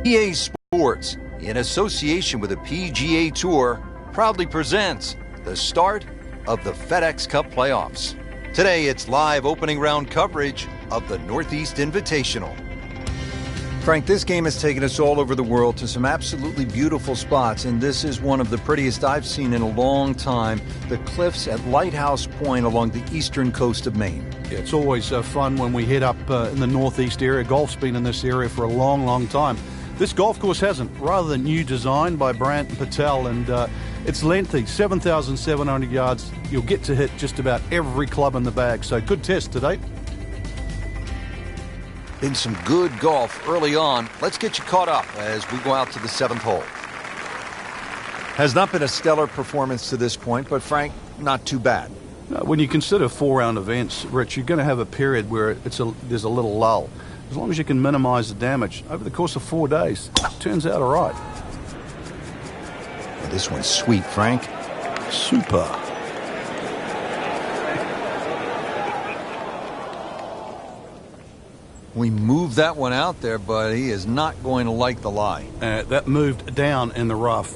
PGA Sports, in association with the PGA Tour, proudly presents the start of the FedEx Cup playoffs. Today, it's live opening round coverage of the Northeast Invitational. Frank, this game has taken us all over the world to some absolutely beautiful spots, and this is one of the prettiest I've seen in a long time, the cliffs at Lighthouse Point along the eastern coast of Maine. Yeah, it's always fun when we head up in the northeast area. Golf's been in this area for a long, long time. This golf course hasn't. Rather new design by Brandt and Patel, and it's lengthy, 7,700 yards. You'll get to hit just about every club in the bag, so good test today. Been some good golf early on. Let's get you caught up as we go out to the 7th hole. Has not been a stellar performance to this point, but Frank, not too bad. When you consider 4-round events, Rich, you're going to have a period where there's a little lull. As long as you can minimize the damage over the course of 4 days, turns out all right. Well, this one's sweet, Frank. Super. We moved that one out there, but he is not going to like the lie. That moved down in the rough.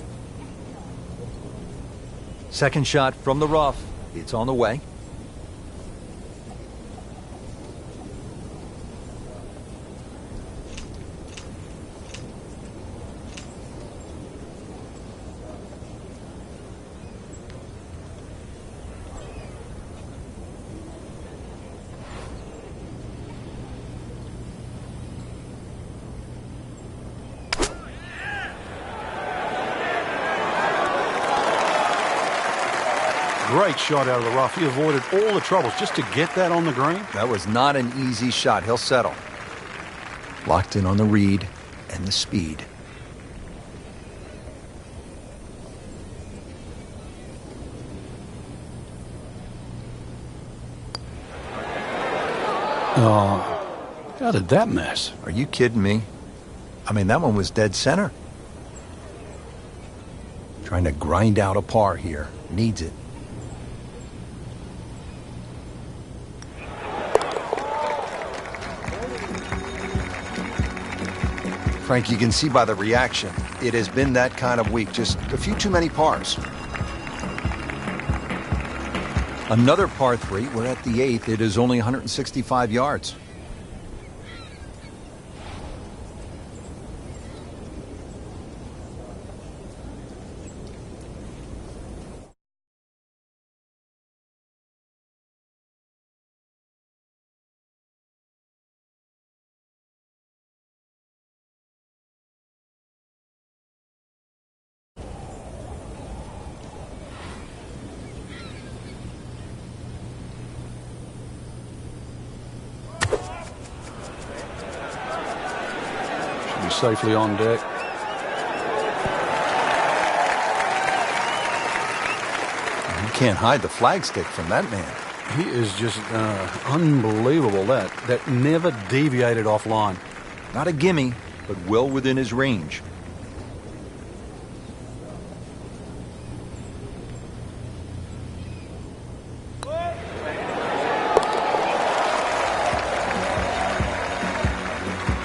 Second shot from the rough. It's on the way. Great shot out of the rough. He avoided all the troubles just to get that on the green. That was not an easy shot. He'll settle. Locked in on the read and the speed. Oh, how did that miss? Are you kidding me? I mean, that one was dead center. Trying to grind out a par here. Needs it. Frank, you can see by the reaction, it has been that kind of week. Just a few too many pars. Another par 3. We're at the 8th. It is only 165 yards. Safely on deck. You can't hide the flagstick from that man. He is just unbelievable. That never deviated offline. Not a gimme, but well within his range.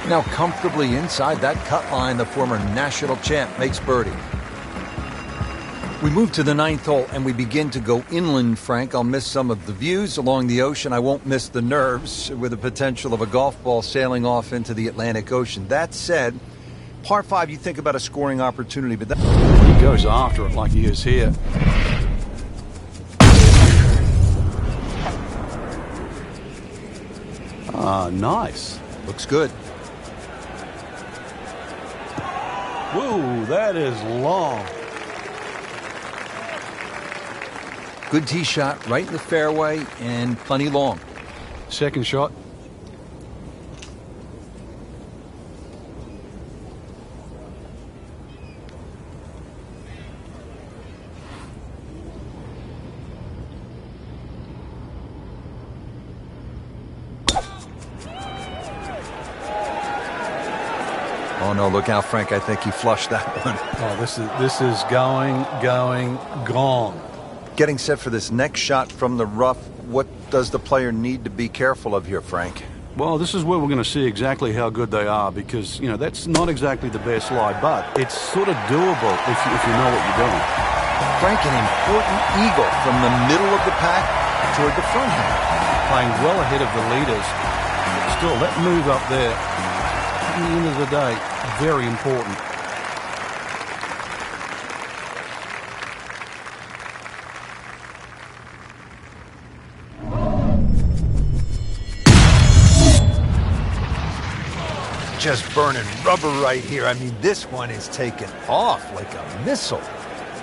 Now comfortably inside that cut line, the former national champ makes birdie. We move to the 9th hole and we begin to go inland, Frank. I'll miss some of the views along the ocean. I won't miss the nerves with the potential of a golf ball sailing off into the Atlantic Ocean. That said, par 5, you think about a scoring opportunity, but he goes after it like he is here. Nice. Looks good. Whoa, that is long. Good tee shot right in the fairway and plenty long. Second shot. Oh no, look out, Frank. I think he flushed that one. Oh, this is gone. Getting set for this next shot from the rough. What does the player need to be careful of here, Frank? Well, this is where we're going to see exactly how good they are because, you know, that's not exactly the best lie, but it's sort of doable if you know what you're doing. Frank, an important eagle from the middle of the pack toward the front half. Playing well ahead of the leaders. Still, that move up there, at the end of the day, very important. Just burning rubber right here. I mean, this one is taken off like a missile.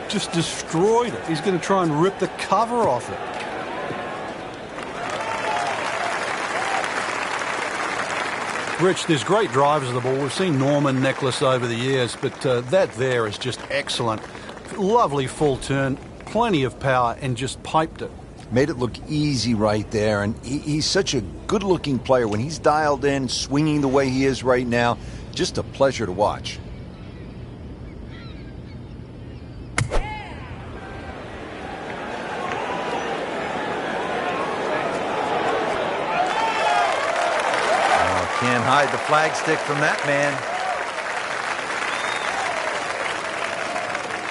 Just destroyed it. He's going to try and rip the cover off it. Rich, there's great drivers of the ball. We've seen Norman, Necklace over the years, but that there is just excellent. Lovely full turn, plenty of power, and just piped it. Made it look easy right there, and he's such a good-looking player. When he's dialed in, swinging the way he is right now, just a pleasure to watch. Can't hide the flagstick from that man.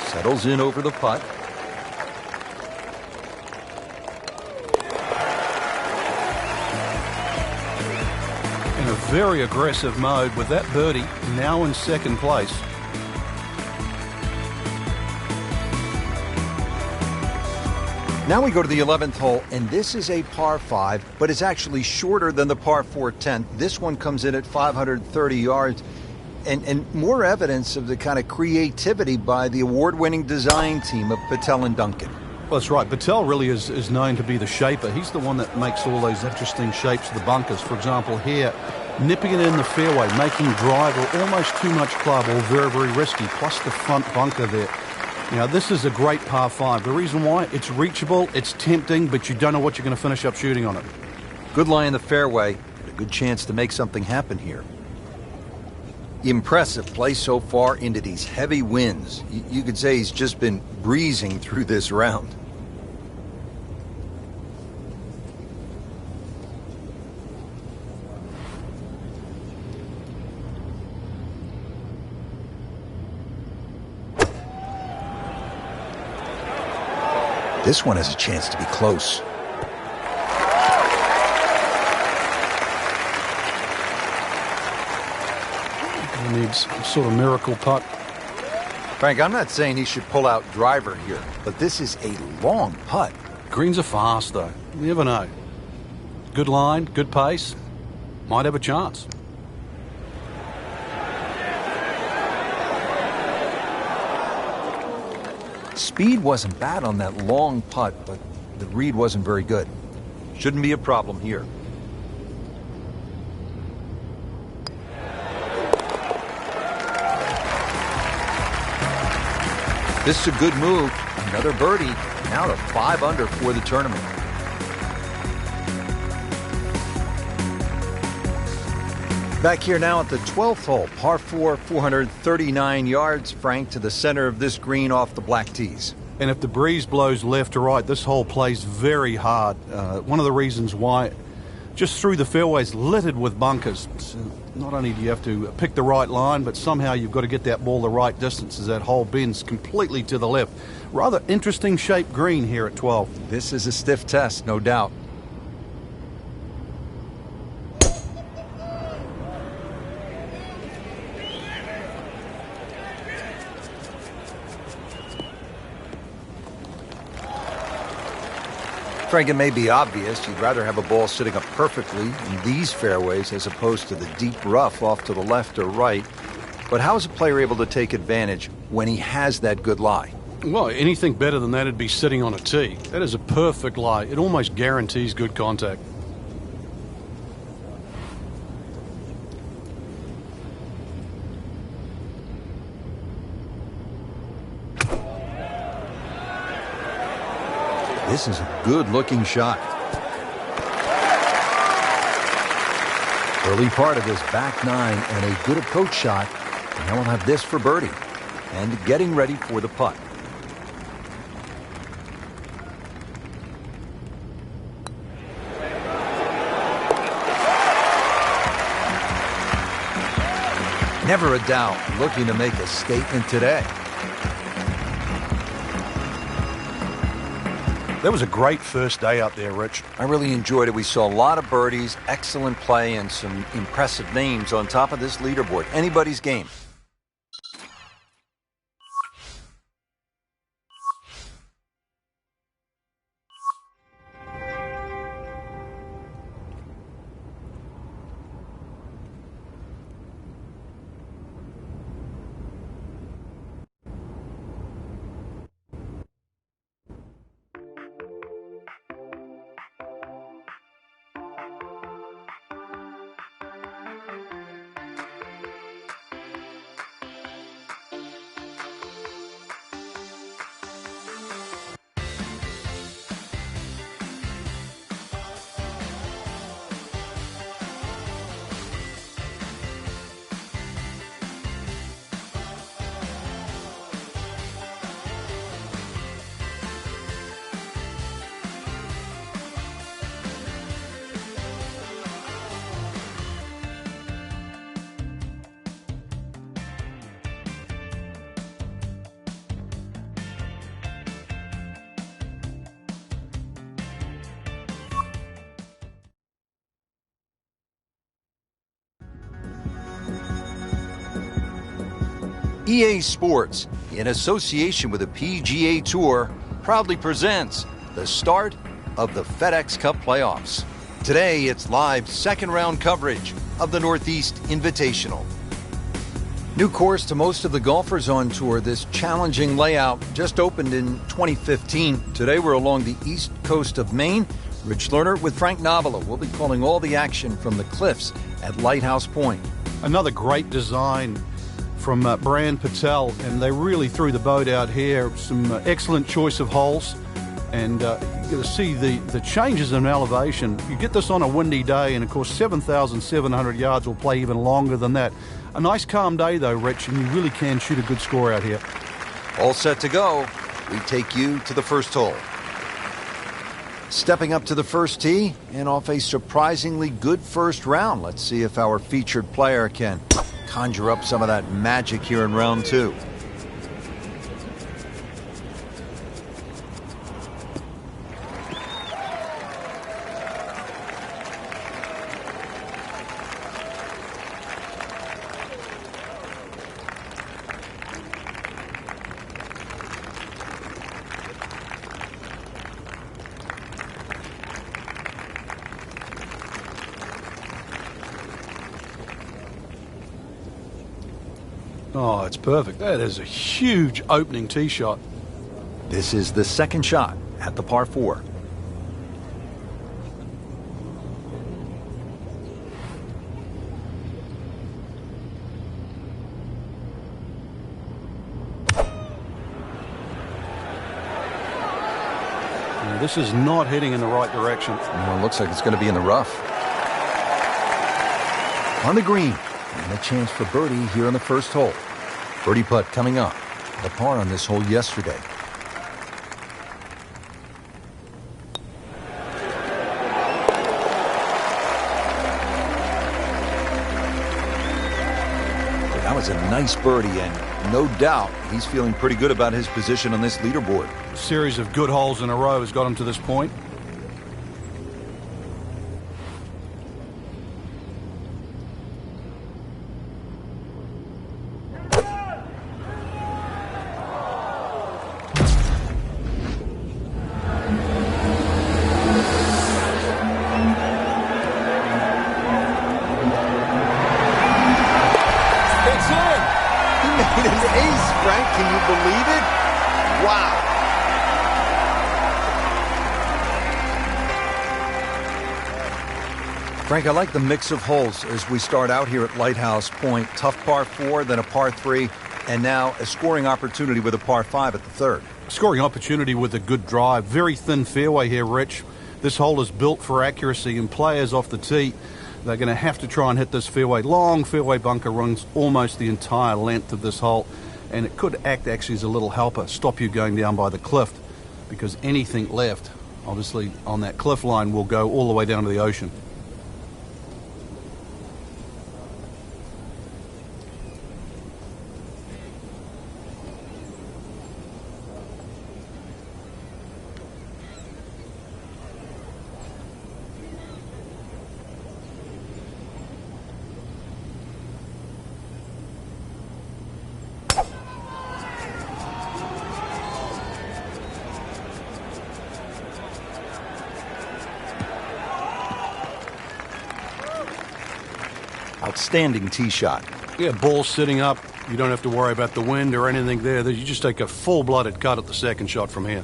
Settles in over the putt. In a very aggressive mode with that birdie now in second place. Now we go to the 11th hole, and this is a par 5, but it's actually shorter than the par 4 10th. This one comes in at 530 yards, and more evidence of the kind of creativity by the award-winning design team of Patel and Duncan. Well, that's right. Patel really is known to be the shaper. He's the one that makes all those interesting shapes of the bunkers. For example, here, nipping it in the fairway, making drive or almost too much club or very, very risky, plus the front bunker there. Now, this is a great par 5. The reason why, it's reachable, it's tempting, but you don't know what you're going to finish up shooting on it. Good lie in the fairway, but a good chance to make something happen here. Impressive play so far into these heavy winds. You could say he's just been breezing through this round. This one has a chance to be close. He needs a sort of miracle putt. Frank, I'm not saying he should pull out driver here, but this is a long putt. Greens are fast, though. You never know. Good line, good pace. Might have a chance. Speed wasn't bad on that long putt, but the read wasn't very good. Shouldn't be a problem here. This is a good move. Another birdie. Now to 5 under for the tournament. Back here now at the 12th hole, par 4, 439 yards, Frank, to the center of this green off the black tees. And if the breeze blows left to right, this hole plays very hard. One of the reasons why, just through the fairways littered with bunkers. So not only do you have to pick the right line, but somehow you've got to get that ball the right distance as that hole bends completely to the left. Rather interesting shaped green here at 12. This is a stiff test, no doubt. Frank, it may be obvious you'd rather have a ball sitting up perfectly in these fairways as opposed to the deep rough off to the left or right. But how is a player able to take advantage when he has that good lie? Well, anything better than that would be sitting on a tee. That is a perfect lie. It almost guarantees good contact. This is a good-looking shot. Early part of this back nine and a good approach shot. Now we'll have this for birdie and getting ready for the putt. Never a doubt, looking to make a statement today. That was a great first day out there, Rich. I really enjoyed it. We saw a lot of birdies, excellent play, and some impressive names on top of this leaderboard. Anybody's game. EA Sports, in association with the PGA Tour, proudly presents the start of the FedEx Cup playoffs. Today, it's live second-round coverage of the Northeast Invitational. New course to most of the golfers on tour. This challenging layout just opened in 2015. Today, we're along the east coast of Maine. Rich Lerner with Frank Novola. We'll be calling all the action from the cliffs at Lighthouse Point. Another great design from Brand Patel, and they really threw the boat out here. Some excellent choice of holes, and you're going to see the changes in elevation. You get this on a windy day, and of course 7,700 yards will play even longer than that. A nice calm day though, Rich, and you really can shoot a good score out here. All set to go. We take you to the first hole. Stepping up to the first tee and off a surprisingly good first round. Let's see if our featured player can conjure up some of that magic here in round two. Oh, it's perfect. That is a huge opening tee shot. This is the second shot at the par 4. This is not heading in the right direction. Well, it looks like it's going to be in the rough. On the green, and a chance for birdie here on the first hole. Birdie putt coming up. The par on this hole yesterday. That was a nice birdie, and no doubt he's feeling pretty good about his position on this leaderboard. A series of good holes in a row has got him to this point. Can you believe it? Wow. Frank, I like the mix of holes as we start out here at Lighthouse Point. Tough par 4, then a par 3, and now a scoring opportunity with a par 5 at the third. Scoring opportunity with a good drive. Very thin fairway here, Rich. This hole is built for accuracy, and players off the tee, they're going to have to try and hit this fairway. Long fairway bunker runs almost the entire length of this hole, and it could act actually as a little helper, stop you going down by the cliff, because anything left, obviously, on that cliff line will go all the way down to the ocean. outstanding tee shot. Yeah, ball sitting up. You don't have to worry about the wind or anything there. You just take a full-blooded cut at the second shot from here.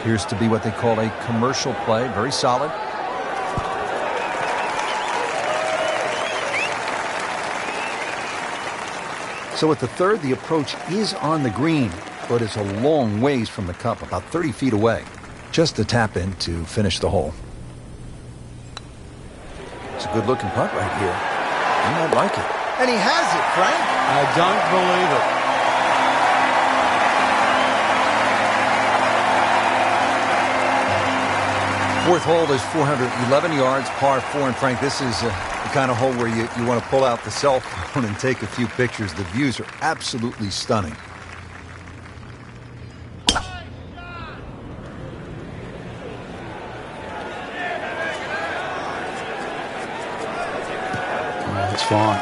Appears to be what they call a commercial play. Very solid. So at the third, the approach is on the green, but it's a long ways from the cup, about 30 feet away. Just a tap in to finish the hole. It's a good-looking putt right here. You might like it. And he has it, Frank. I don't believe it. Fourth hole is 411 yards, par 4. And Frank, this is the kind of hole where you want to pull out the cell phone and take a few pictures. The views are absolutely stunning. That's fine.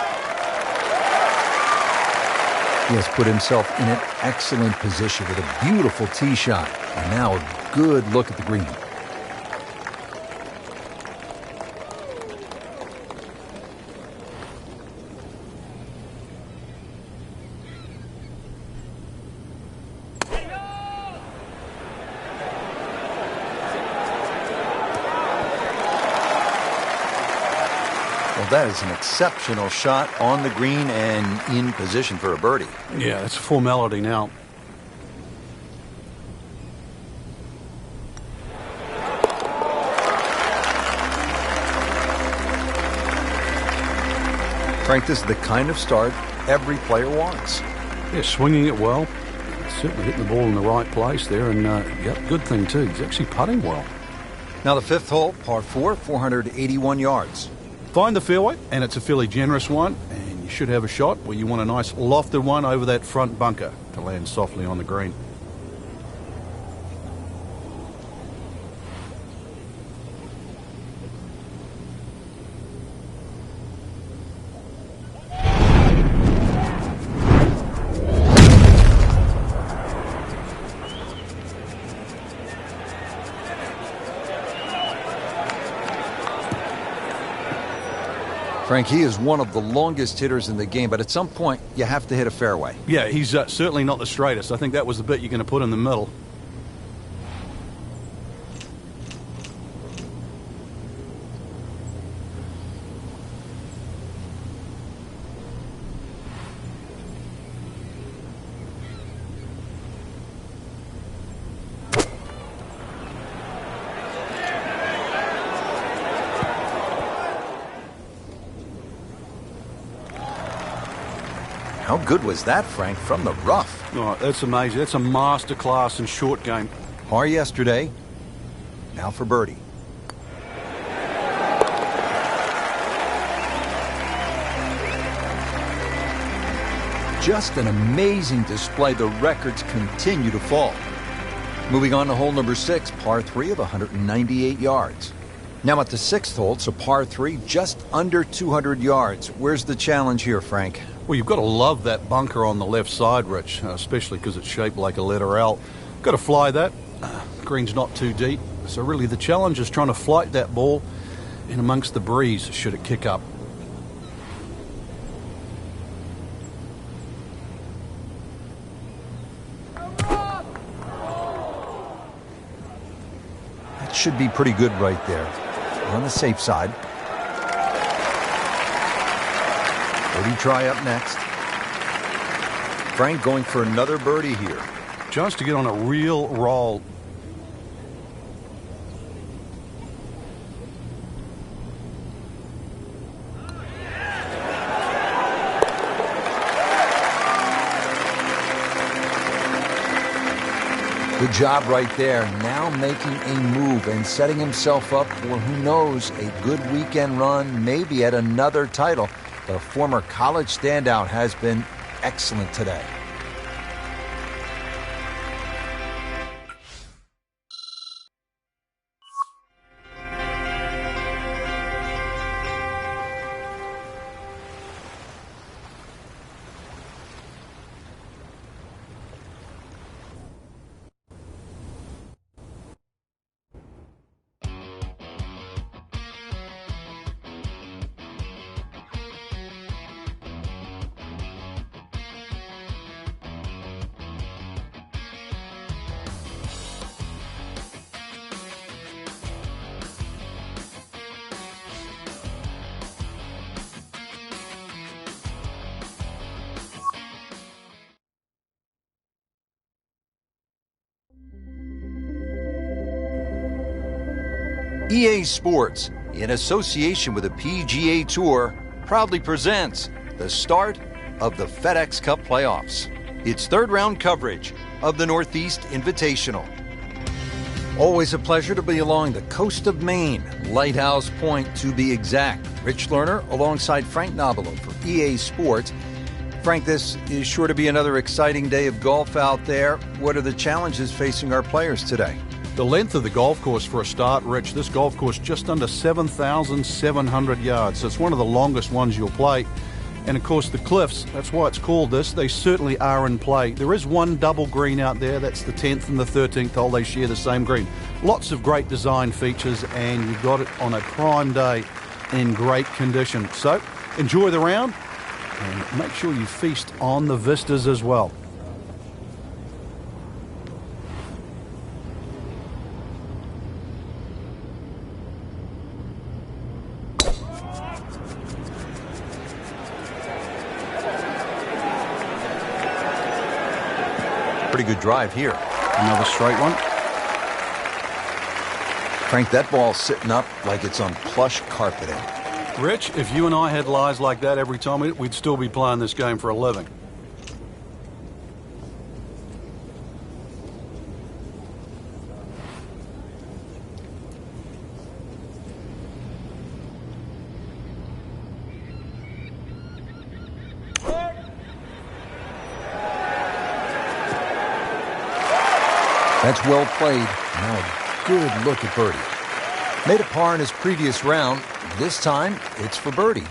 He has put himself in an excellent position with a beautiful tee shot. And now a good look at the green. Well, that is an exceptional shot on the green and in position for a birdie. Yeah, it's a formality now. Frank, this is the kind of start every player wants. Yeah, swinging it well. Certainly hitting the ball in the right place there. And, good thing, too. He's actually putting well. Now the fifth hole, par 4, 481 yards. Find the fairway, and it's a fairly generous one, and you should have a shot where you want a nice lofted one over that front bunker to land softly on the green. Frank, he is one of the longest hitters in the game, but at some point, you have to hit a fairway. Yeah, he's certainly not the straightest. I think that was the bit you're going to put in the middle. How good was that, Frank, from the rough? Oh, that's amazing. That's a master class in short game. Par yesterday, now for birdie. Just an amazing display. The records continue to fall. Moving on to hole number 6, par 3 of 198 yards. Now at the 6th hole, so par 3, just under 200 yards. Where's the challenge here, Frank? Well, you've got to love that bunker on the left side, Rich, especially because it's shaped like a letter L. Got to fly that. Green's not too deep. So really the challenge is trying to flight that ball in amongst the breeze should it kick up. That should be pretty good right there. On the safe side. Birdie try up next. Frank going for another birdie here. Chance to get on a real roll. Good job right there. Now making a move and setting himself up for, who knows, a good weekend run, maybe at another title. The former college standout has been excellent today. EA Sports, in association with the PGA Tour, proudly presents the start of the FedEx Cup playoffs. It's third round coverage of the Northeast Invitational. Always a pleasure to be along the coast of Maine, Lighthouse Point to be exact. Rich Lerner alongside Frank Nobilo for EA Sports. Frank, this is sure to be another exciting day of golf out there. What are the challenges facing our players today? The length of the golf course for a start, Rich. This golf course just under 7,700 yards. So it's one of the longest ones you'll play. And of course the cliffs, that's why it's called this, they certainly are in play. There is one double green out there, that's the 10th and the 13th hole, they share the same green. Lots of great design features, and you got it on a prime day in great condition. So enjoy the round and make sure you feast on the vistas as well. Pretty good drive here. Another straight one. Frank, that ball's sitting up like it's on plush carpeting. Rich, if you and I had lies like that every time, we'd still be playing this game for a living. That's well played. Now a good look at birdie. Made a par in his previous round. This time, it's for birdie.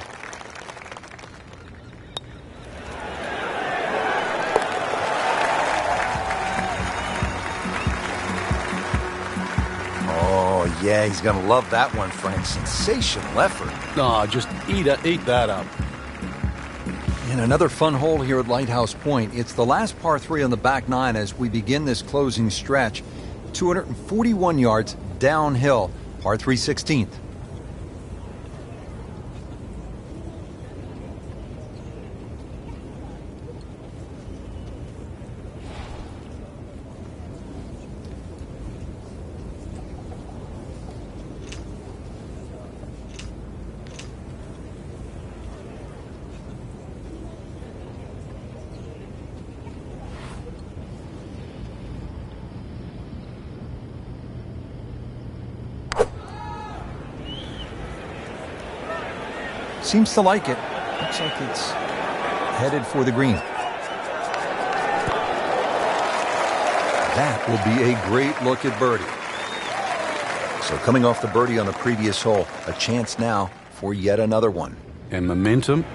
Oh, yeah, he's going to love that one, Frank. Sensational effort. No, just eat that up. And another fun hole here at Lighthouse Point. It's the last par 3 on the back nine as we begin this closing stretch. 241 yards downhill, par 3 16th. Seems to like it. Looks like it's headed for the green. That will be a great look at birdie. So coming off the birdie on the previous hole, a chance now for yet another one. And momentum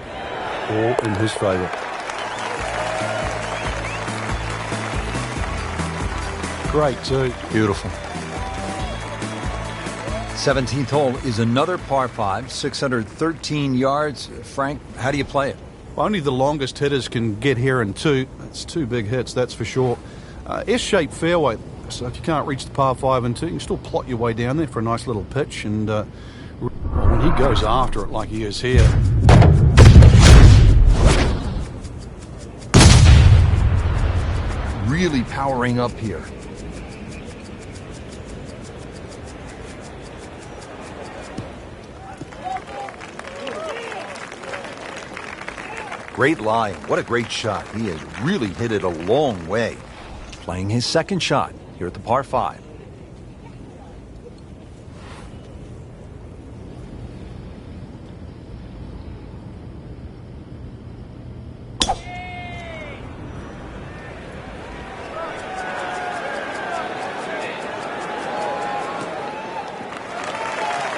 all in his favor. Great too. Beautiful. 17th hole is another par 5, 613 yards. Frank, how do you play it? Only the longest hitters can get here in two. That's two big hits, that's for sure. S-shaped fairway, so if you can't reach the par 5 and 2, you can still plot your way down there for a nice little pitch. And when he goes after it like he is here, really powering up here. Great lie. What a great shot. He has really hit it a long way. Playing his second shot here at the par 5.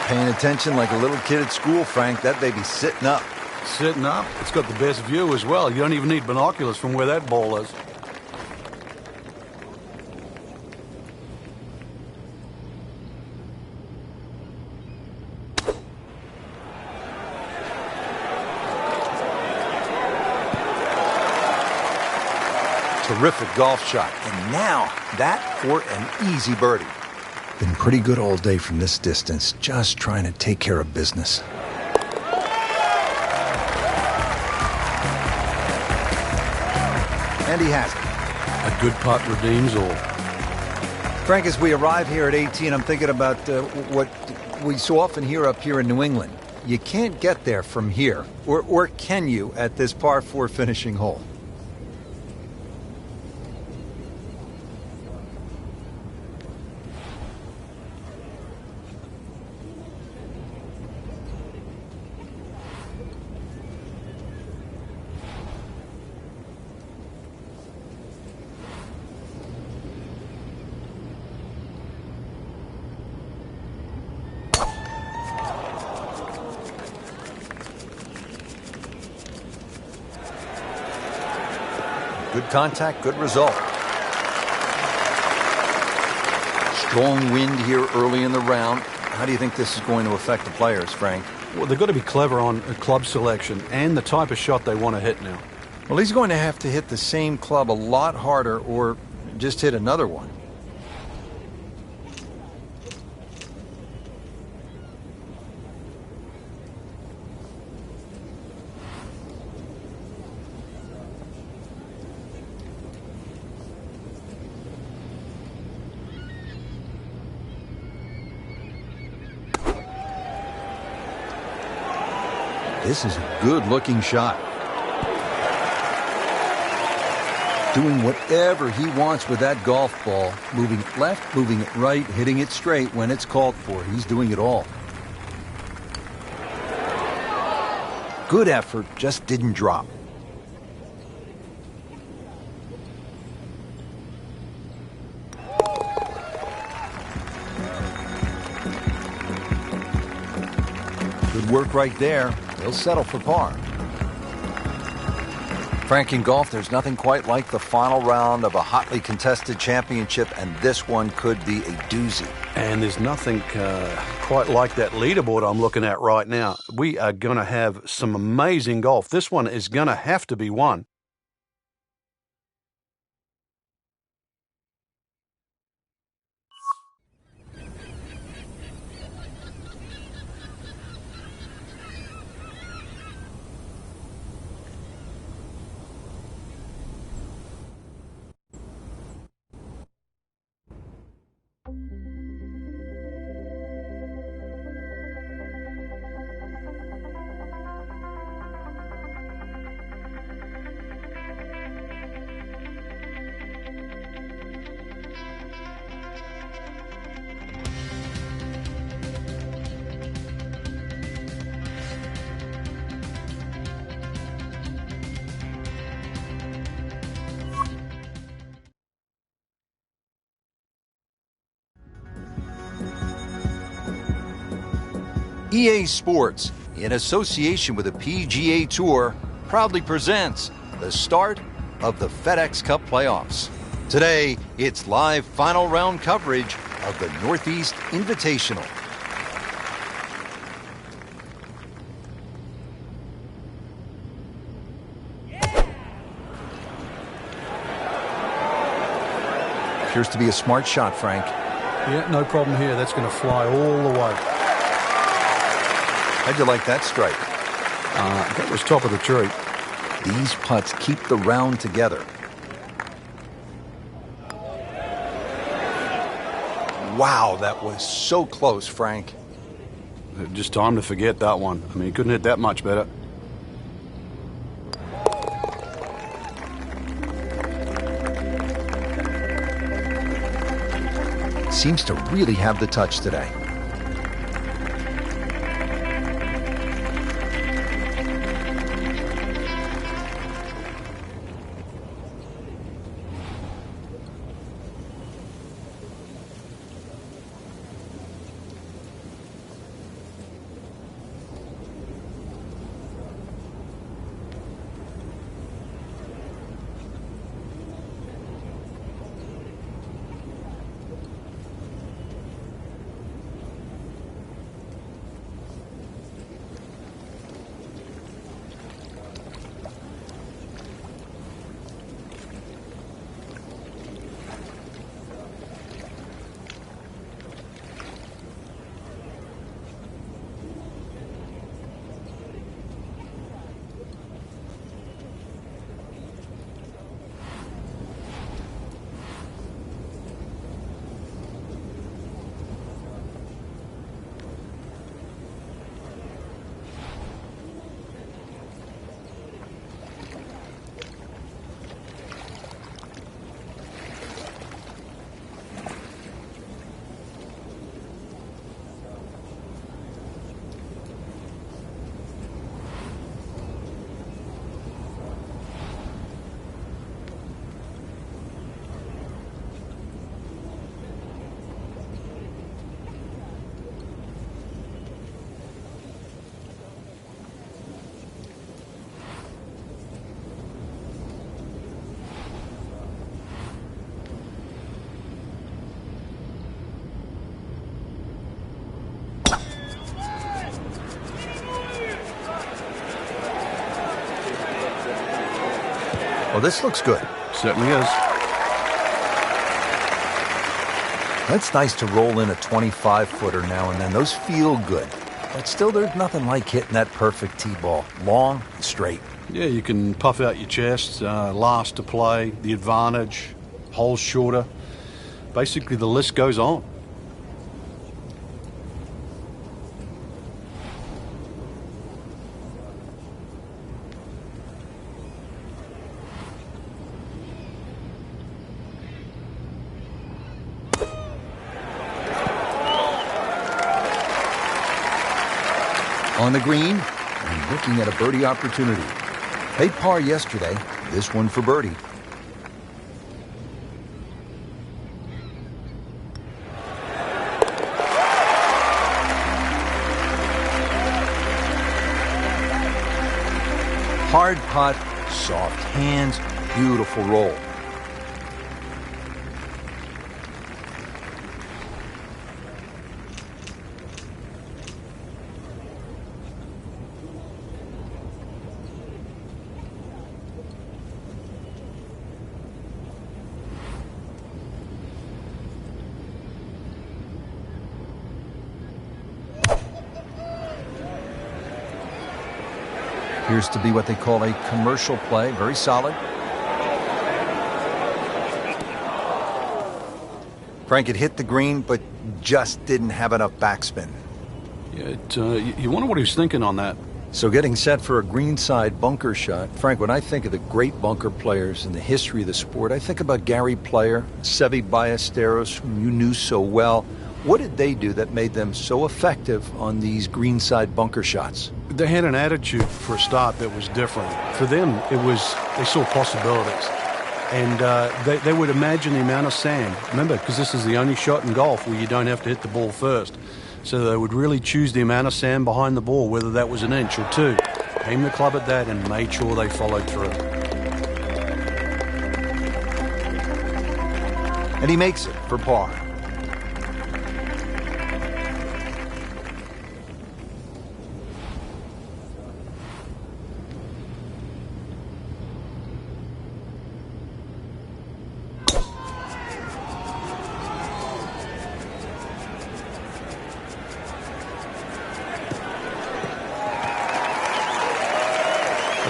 Paying attention like a little kid at school, Frank. That baby's sitting up. sitting up, it's got the best view as well. You don't even need binoculars from where that ball is. Terrific golf shot. And now that for an easy birdie. Been pretty good all day from this distance, just trying to take care of business. And he has it. A good putt redeems all. Frank, as we arrive here at 18, I'm thinking about what we so often hear up here in New England. You can't get there from here, or can you at this par 4 finishing hole? Good contact, good result. Strong wind here early in the round. How do you think this is going to affect the players, Frank? Well, they've got to be clever on club selection and the type of shot they want to hit now. Well, he's going to have to hit the same club a lot harder or just hit another one. This is a good-looking shot. Doing whatever he wants with that golf ball. Moving it left, moving it right, hitting it straight when it's called for. He's doing it all. Good effort, just didn't drop. Good work right there. He'll settle for par. Frank, in golf, there's nothing quite like the final round of a hotly contested championship, and this one could be a doozy. And there's nothing quite like that leaderboard I'm looking at right now. We are going to have some amazing golf. This one is going to have to be won. EA Sports, in association with the PGA Tour, proudly presents the start of the FedEx Cup playoffs. Today, it's live final round coverage of the Northeast Invitational. Appears to be a smart shot, Frank. Yeah, no problem here. That's going to fly all the way. How'd you like that strike? That was top of the tree. These putts keep the round together. Wow, that was so close, Frank. Just time to forget that one. I mean, he couldn't hit that much better. Seems to really have the touch today. Well, this looks good. Certainly is. It's nice to roll in a 25-footer now and then. Those feel good. But still, there's nothing like hitting that perfect tee ball. Long and straight. Yeah, you can puff out your chest, last to play, the advantage, holes shorter. Basically, the list goes on. On the green, and looking at a birdie opportunity. Paid par yesterday, this one for birdie. Hard putt, soft hands, beautiful roll. Appears to be what they call a commercial play. Very solid. Frank, it hit the green, but just didn't have enough backspin. Yeah, you wonder what he was thinking on that. So getting set for a greenside bunker shot. Frank, when I think of the great bunker players in the history of the sport, I think about Gary Player, Seve Ballesteros, whom you knew so well. What did they do that made them so effective on these greenside bunker shots? They had an attitude for a start that was different. For them, they saw possibilities. And they would imagine the amount of sand. Remember, because this is the only shot in golf where you don't have to hit the ball first. So they would really choose the amount of sand behind the ball, whether that was an inch or two. Aimed the club at that and made sure they followed through. And he makes it for par.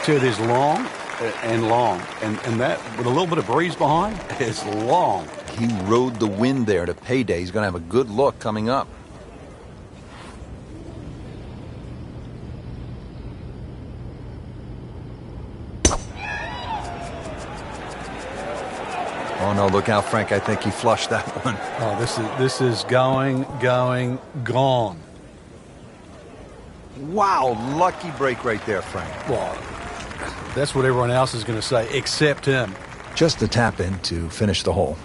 It is long and long, and that with a little bit of breeze behind is long. He rode the wind there to payday. He's going to have a good look coming up. Oh no, look out, Frank. I think he flushed that one. Oh, this is going, gone. Wow, lucky break right there, Frank. Well, that's what everyone else is going to say, except him. Just a tap in to finish the hole.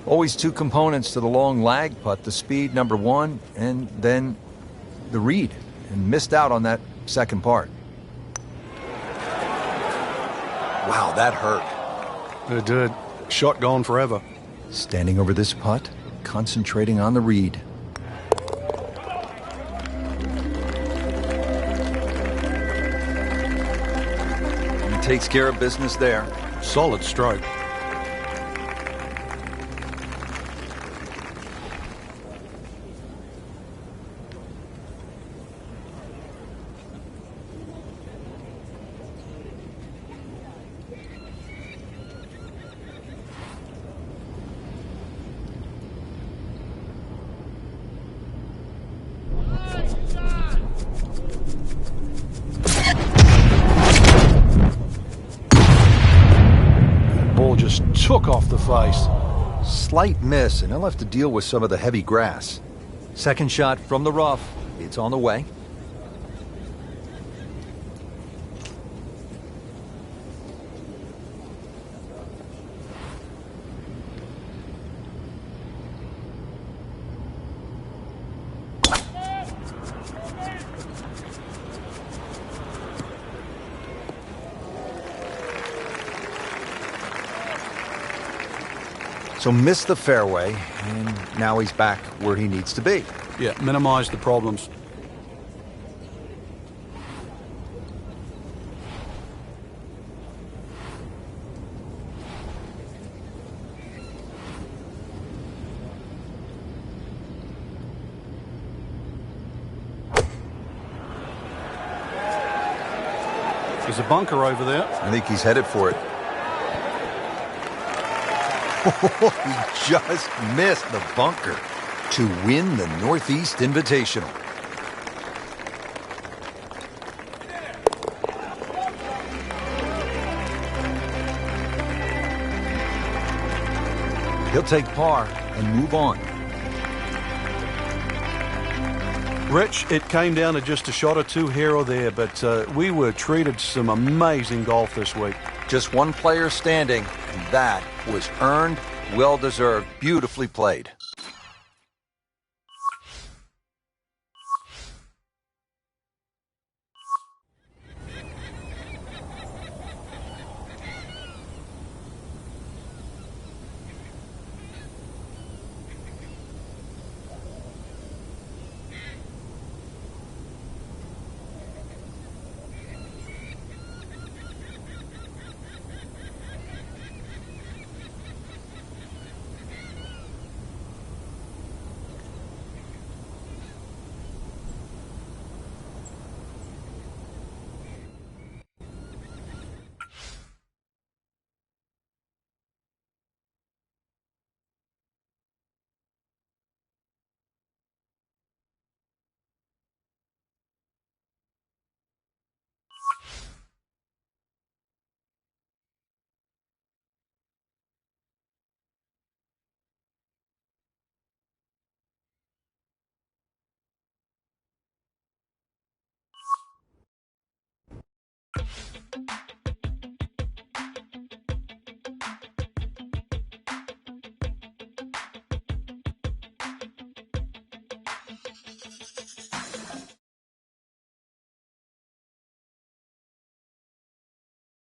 Always two components to the long lag putt, the speed, number one, and then the read. And missed out on that second part. Wow, that hurt. It did. Shot gone forever. Standing over this putt, concentrating on the read. He takes care of business there. Solid stroke. Just took off the face. Slight miss, and he'll have to deal with some of the heavy grass. Second shot from the rough. It's on the way. So missed the fairway, and now he's back where he needs to be. Yeah, minimize the problems. There's a bunker over there. I think he's headed for it. He just missed the bunker to win the Northeast Invitational. He'll take par and move on. Rich, it came down to just a shot or two here or there, but we were treated some amazing golf this week. Just one player standing, and that was earned, well-deserved, beautifully played.